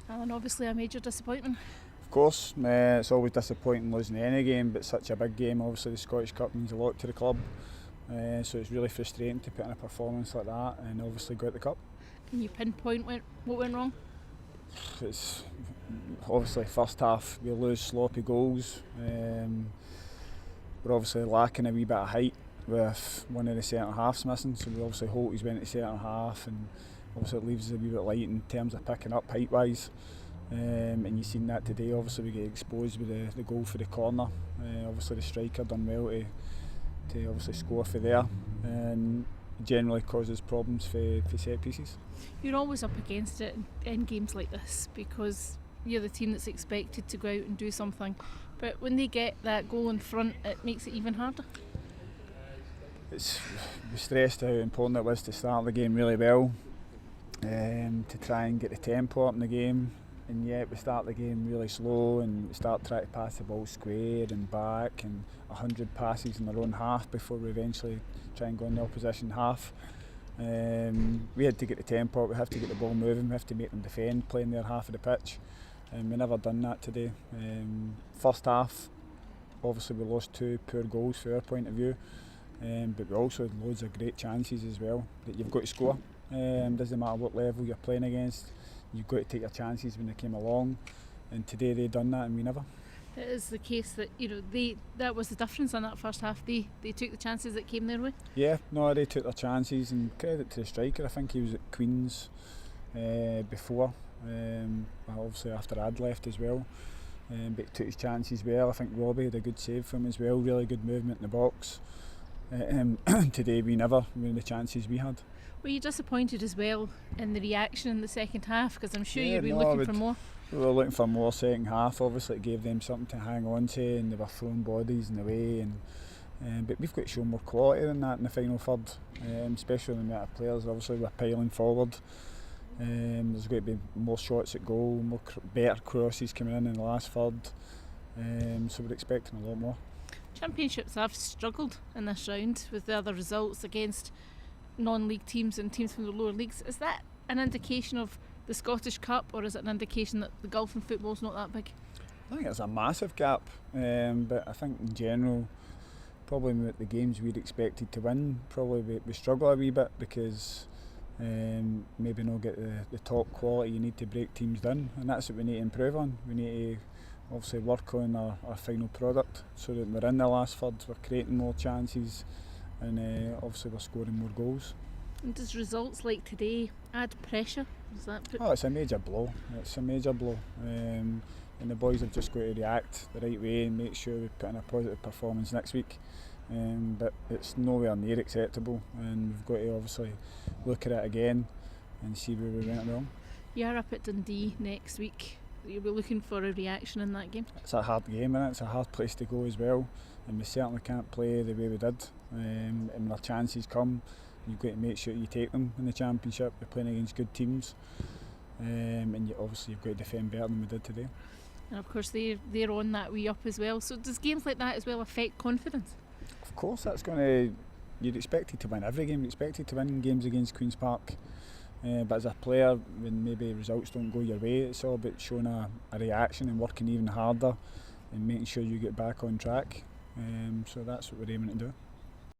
Allan, obviously a major disappointment. Of course, it's always disappointing losing any game, but such a big game. Obviously the Scottish Cup means a lot to the club, so it's really frustrating to put in a performance like that and obviously go out the cup. Can you pinpoint what went wrong? It's obviously first half we lose sloppy goals. We're obviously lacking a wee bit of height with one of the centre halves missing, so we obviously hope he's went to centre half, and obviously it leaves us a wee bit light in terms of picking up height wise. And you've seen that today. Obviously we get exposed with the goal for the corner. Obviously the striker done well to obviously score for there, and generally causes problems for set pieces. You're always up against it in games like this because you're the team that's expected to go out and do something, but when they get that goal in front it makes it even harder. We stressed how important it was to start the game really well, to try and get the tempo up in the game, and yet we start the game really slow and we start trying to pass the ball square and back and 100 passes in their own half before we eventually try and go in the opposition half. We had to get the tempo up, we have to get the ball moving, we have to make them defend playing their half of the pitch, and we never done that today. First half obviously we lost 2 poor goals from our point of view, but we also had loads of great chances as well that you've got to score. Doesn't matter what level you're playing against, you've got to take your chances when they came along, and today they done that and we never. It is the case that that was the difference in that first half. They took the chances that came their way. Yeah, no, they took their chances, and credit to the striker. I think he was at Queen's before, obviously after I'd left as well, but he took his chances well. I think Robbie had a good save for him as well, really good movement in the box. Today we never won the chances we had. Were you disappointed as well in the reaction in the second half? Because I'm sure you've been looking for more. We were looking for more second half. Obviously it gave them something to hang on to, and they were throwing bodies in the way, but we've got to show more quality than that in the final third, especially in the amount of players. Obviously we're piling forward. There's got to be more shots at goal, better crosses coming in the last third, so we're expecting a lot more. Championships have struggled in this round with the other results against non-league teams and teams from the lower leagues. Is that an indication of the Scottish Cup, or is it an indication that the golf and football's not that big? I think it's a massive gap, but I think in general probably with the games we'd expected to win, probably we struggle a wee bit because maybe not get the top quality you need to break teams down, and that's what we need to improve on. We need to obviously work on our final product so that we're in the last third, we're creating more chances, and obviously we're scoring more goals. And does results like today add pressure? It's a major blow. It's a major blow, and the boys have just got to react the right way and make sure we put in a positive performance next week. But it's nowhere near acceptable, and we've got to obviously look at it again and see where we went wrong. You are up at Dundee next week. You'll be looking for a reaction in that game. It's a hard game, and it's a hard place to go as well, and we certainly can't play the way we did. And when our chances come, you've got to make sure you take them in the Championship. We're playing against good teams, and obviously you've got to defend better than we did today. And of course they're on that wee up as well. So does games like that as well affect confidence? Of course, that's going to. You'd expect it to win every game. You'd expect it to win games against Queen's Park. But as a player, when maybe results don't go your way, it's all about showing a reaction and working even harder and making sure you get back on track. So that's what we're aiming to do.